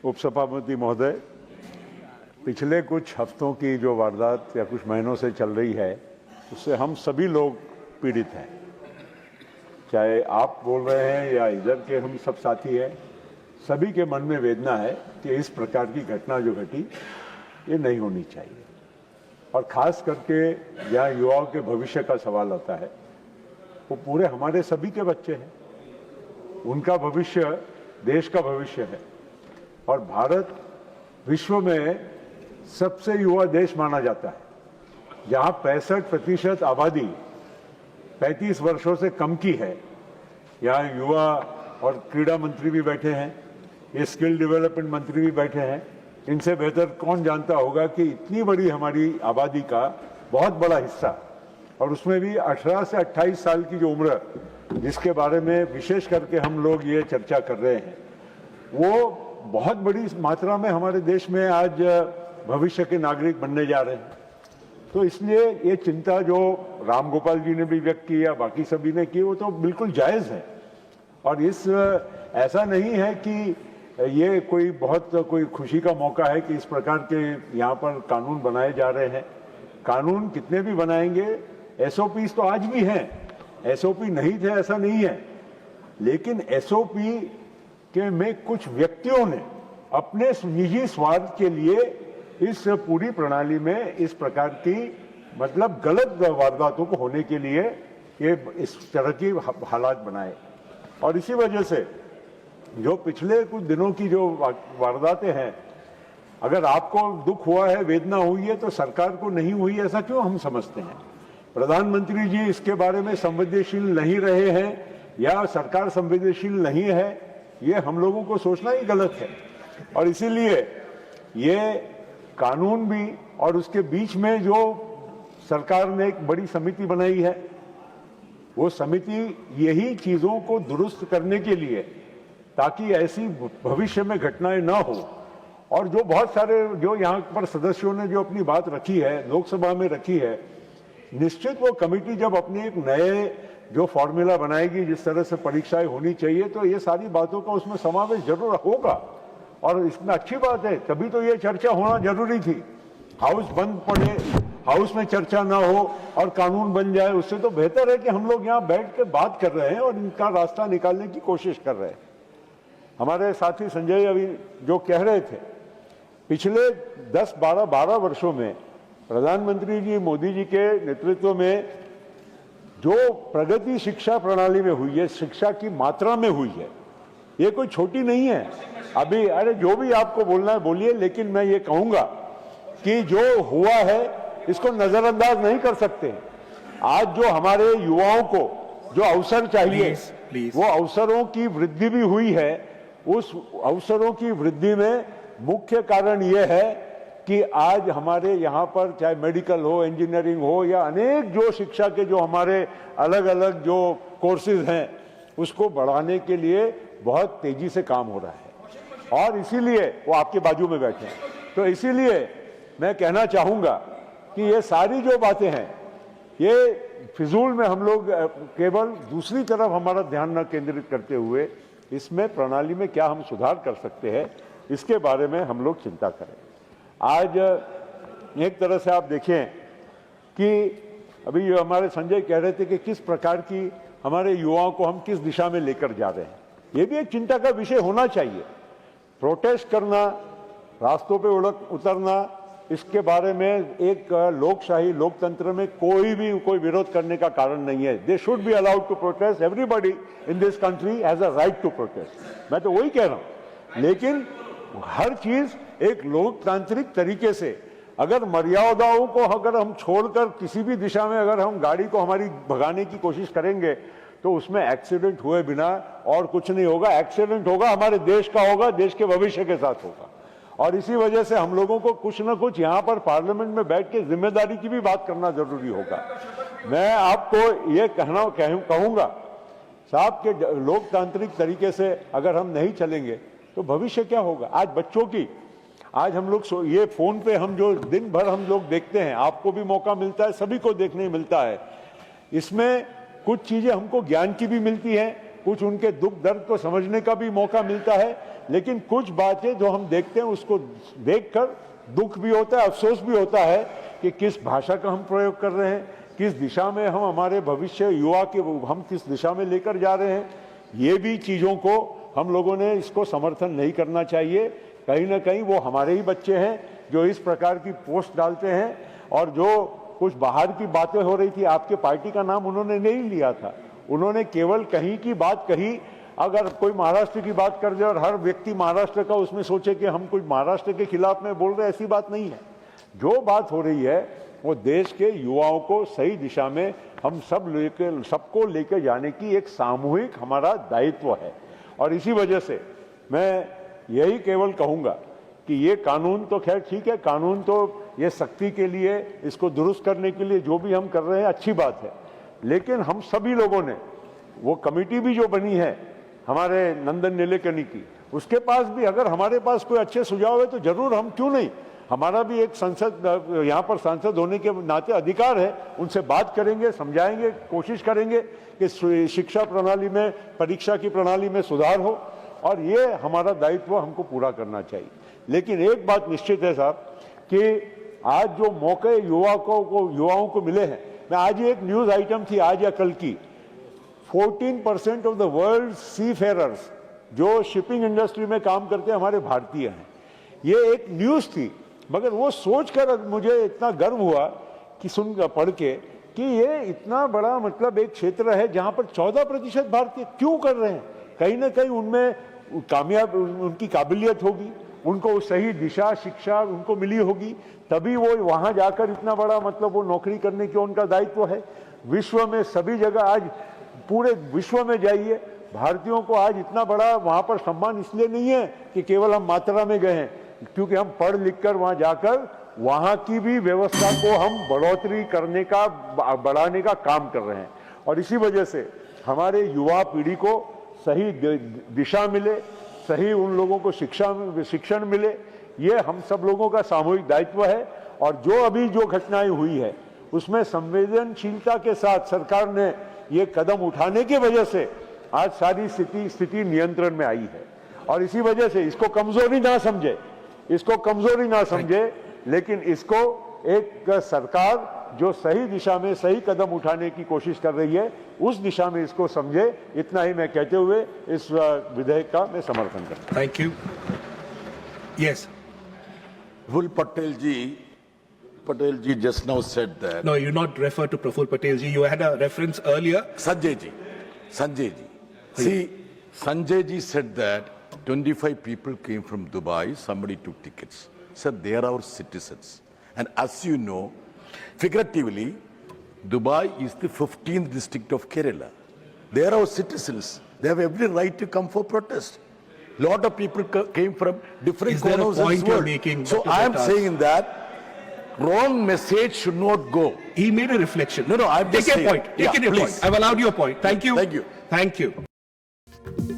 उपसभापति महोदय, पिछले कुछ हफ्तों की जो वारदात या कुछ महीनों से चल रही है उससे हम सभी लोग पीड़ित हैं। चाहे आप बोल रहे हैं या इधर के हम सब साथी हैं, सभी के मन में वेदना है कि इस प्रकार की घटना जो घटी ये नहीं होनी चाहिए। और खास करके जहाँ युवाओं के भविष्य का सवाल आता है, वो पूरे हमारे सभी के बच्चे हैं, उनका भविष्य देश का भविष्य है। और भारत विश्व में सबसे युवा देश माना जाता है, जहां 65% आबादी 35 वर्षों से कम की है। यहाँ युवा और क्रीड़ा मंत्री भी बैठे हैं, ये स्किल डेवलपमेंट मंत्री भी बैठे हैं। इनसे बेहतर कौन जानता होगा कि इतनी बड़ी हमारी आबादी का बहुत बड़ा हिस्सा, और उसमें भी 18 से 28 साल की जो उम्र जिसके बारे में विशेष करके हम लोग ये चर्चा कर रहे हैं, वो बहुत बड़ी मात्रा में हमारे देश में आज भविष्य के नागरिक बनने जा रहे हैं। तो इसलिए ये चिंता जो राम गोपाल जी ने भी व्यक्त की या बाकी सभी ने की, वो तो बिल्कुल जायज़ है। और ऐसा नहीं है कि ये कोई खुशी का मौका है कि इस प्रकार के यहाँ पर कानून बनाए जा रहे हैं। कानून कितने भी बनाएंगे, एसओपीज तो आज भी हैं, एसओपी नहीं थे ऐसा नहीं है, लेकिन एसओपी के में कुछ व्यक्तियों ने अपने निजी स्वार्थ के लिए इस पूरी प्रणाली में इस प्रकार की मतलब गलत वारदातों को होने के लिए ये इस तरह की हालात बनाए। और इसी वजह से जो पिछले कुछ दिनों की जो वारदातें हैं, अगर आपको दुख हुआ है, वेदना हुई है, तो सरकार को नहीं हुई, ऐसा क्यों हम समझते हैं? प्रधानमंत्री जी इसके बारे में संवेदनशील नहीं रहे हैं या सरकार संवेदनशील नहीं है, ये हम लोगों को सोचना ही गलत है। और इसीलिए ये कानून भी, और उसके बीच में जो सरकार ने एक बड़ी समिति बनाई है, वो समिति यही चीजों को दुरुस्त करने के लिए, ताकि ऐसी भविष्य में घटनाएं ना हो। और जो बहुत सारे जो यहाँ पर सदस्यों ने जो अपनी बात रखी है, लोकसभा में रखी है, निश्चित वो कमेटी जब अपने एक नए जो फॉर्मूला बनाएगी, जिस तरह से परीक्षाएं होनी चाहिए, तो ये सारी बातों का उसमें समावेश जरूर होगा। और इसमें अच्छी बात है, तभी तो ये चर्चा होना जरूरी थी। हाउस बंद पड़े, हाउस में चर्चा ना हो और कानून बन जाए, उससे तो बेहतर है कि हम लोग यहाँ बैठ के बात कर रहे हैं और इनका रास्ता निकालने की कोशिश कर रहे हैं। हमारे साथी संजय अभी जो कह रहे थे, पिछले 10-12 वर्षों में प्रधानमंत्री जी मोदी जी के नेतृत्व में जो प्रगति शिक्षा प्रणाली में हुई है, शिक्षा की मात्रा में हुई है, ये कोई छोटी नहीं है। अभी अरे जो भी आपको बोलना है बोलिए, लेकिन मैं ये कहूंगा कि जो हुआ है इसको नजरअंदाज नहीं कर सकते। आज जो हमारे युवाओं को जो अवसर चाहिए, वो अवसरों की वृद्धि भी हुई है। उस अवसरों की वृद्धि में मुख्य कारण ये है कि आज हमारे यहाँ पर चाहे मेडिकल हो, इंजीनियरिंग हो, या अनेक जो शिक्षा के जो हमारे अलग अलग जो कोर्सेज हैं, उसको बढ़ाने के लिए बहुत तेजी से काम हो रहा है। और इसीलिए वो आपके बाजू में बैठे हैं। तो इसीलिए मैं कहना चाहूँगा कि ये सारी जो बातें हैं, ये फिजूल में हम लोग केवल दूसरी तरफ हमारा ध्यान न केंद्रित करते हुए इसमें प्रणाली में क्या हम सुधार कर सकते हैं, इसके बारे में हम लोग चिंता करें। आज एक तरह से आप देखें कि अभी जो हमारे संजय कह रहे थे कि किस प्रकार की हमारे युवाओं को हम किस दिशा में लेकर जा रहे हैं, ये भी एक चिंता का विषय होना चाहिए। प्रोटेस्ट करना, रास्तों पे उतरना, इसके बारे में एक लोकशाही लोकतंत्र में कोई विरोध करने का कारण नहीं है। They should be allowed to protest, everybody in this country has a right to protest. मैं तो वही कह रहा हूँ, लेकिन हर चीज एक लोकतांत्रिक तरीके से, अगर मर्यादाओं को अगर हम छोड़कर किसी भी दिशा में अगर हम गाड़ी को हमारी भगाने की कोशिश करेंगे, तो उसमें एक्सीडेंट हुए बिना और कुछ नहीं होगा। एक्सीडेंट होगा हमारे देश का होगा, देश के भविष्य के साथ होगा। और इसी वजह से हम लोगों को कुछ ना कुछ यहाँ पर पार्लियामेंट में बैठ के जिम्मेदारी की भी बात करना जरूरी होगा। मैं आपको ये कहूँगा साहब के लोकतांत्रिक तरीके से अगर हम नहीं चलेंगे तो भविष्य क्या होगा। आज बच्चों की, आज हम लोग ये फोन पे हम जो दिन भर हम लोग देखते हैं, आपको भी मौका मिलता है, सभी को देखने मिलता है, इसमें कुछ चीजें हमको ज्ञान की भी मिलती हैं कुछ उनके दुख दर्द को समझने का भी मौका मिलता है, लेकिन कुछ बातें जो हम देखते हैं उसको देखकर दुख भी होता है, अफसोस भी होता है कि किस भाषा का हम प्रयोग कर रहे हैं, किस दिशा में हम हमारे भविष्य युवा के हम किस दिशा में लेकर जा रहे हैं। ये भी चीज़ों को हम लोगों ने इसको समर्थन नहीं करना चाहिए। कहीं ना कहीं वो हमारे ही बच्चे हैं जो इस प्रकार की पोस्ट डालते हैं, और जो कुछ बाहर की बातें हो रही थी, आपके पार्टी का नाम उन्होंने नहीं लिया था, उन्होंने केवल कहीं की बात कही। अगर कोई महाराष्ट्र की बात कर दे और हर व्यक्ति महाराष्ट्र का उसमें सोचे कि हम कुछ महाराष्ट्र के खिलाफ में बोल रहे, ऐसी बात नहीं है। जो बात हो रही है वो देश के युवाओं को सही दिशा में हम सबको लेकर जाने की एक सामूहिक हमारा दायित्व है। और इसी वजह से मैं यही केवल कहूँगा कि ये कानून तो खैर ठीक है, कानून तो ये सख्ती के लिए, इसको दुरुस्त करने के लिए जो भी हम कर रहे हैं अच्छी बात है, लेकिन हम सभी लोगों ने, वो कमेटी भी जो बनी है हमारे नंदन नीलेकनी की, उसके पास भी अगर हमारे पास कोई अच्छे सुझाव है तो जरूर, हम क्यों नहीं, हमारा भी एक संसद, यहाँ पर सांसद होने के नाते अधिकार है, उनसे बात करेंगे, समझाएंगे, कोशिश करेंगे कि शिक्षा प्रणाली में, परीक्षा की प्रणाली में सुधार हो, और ये हमारा दायित्व हमको पूरा करना चाहिए। लेकिन एक बात निश्चित है साहब कि आज जो मौके युवाओं को मिले हैं, मैं आज ही एक न्यूज आइटम थी आज या कल की, 14% ऑफ द वर्ल्ड सी फेयरर्स जो शिपिंग इंडस्ट्री में काम करते हैं हमारे भारतीय हैं। ये एक न्यूज थी, मगर वो सोचकर मुझे इतना गर्व हुआ कि पढ़ के कि ये इतना बड़ा मतलब एक क्षेत्र है जहां पर 14% भारतीय क्यों कर रहे हैं। कहीं ना कहीं उनमें कामयाब, उनकी काबिलियत होगी, उनको सही दिशा शिक्षा उनको मिली होगी, तभी वो वहां जाकर इतना बड़ा मतलब वो नौकरी करने की उनका दायित्व है। विश्व में सभी जगह, आज पूरे विश्व में जाइए, भारतीयों को आज इतना बड़ा वहां पर सम्मान इसलिए नहीं है कि केवल हम मात्रा में गए हैं, क्योंकि हम पढ़ लिख कर वहां जाकर वहां की भी व्यवस्था को हम बढ़ोतरी करने का, बढ़ाने का काम कर रहे हैं। और इसी वजह से हमारे युवा पीढ़ी को सही दिशा मिले, सही उन लोगों को शिक्षण मिले, ये हम सब लोगों का सामूहिक दायित्व है। और जो अभी जो घटनाएं हुई है उसमें संवेदनशीलता के साथ सरकार ने ये कदम उठाने की वजह से आज सारी स्थिति नियंत्रण में आई है। और इसी वजह से इसको कमजोरी ना समझे, लेकिन इसको एक सरकार जो सही दिशा में सही कदम उठाने की कोशिश कर रही है, उस दिशा में इसको समझे। इतना ही मैं कहते हुए इस विधेयक का मैं समर्थन करता हूं। Thank you. Yes, Praful Patel ji just now said that. no, you not refer to Praful Patel ji, you had a reference earlier. Sanjay ji. See, Sanjay ji said that 25 people came from Dubai, somebody took tickets. Said they are our citizens. And as you know, figuratively, Dubai is the 15th district of Kerala. They are our citizens. They have every right to come for protest. Lot of people came from different Is there a corners of point the you're world. making, So Dr. I am Bhattas? saying that wrong message should not go. He made a reflection. No, I'm Take just your saying. point. Take Yeah, your please. point. I've allowed your point. Thank you. Thank you. Thank you.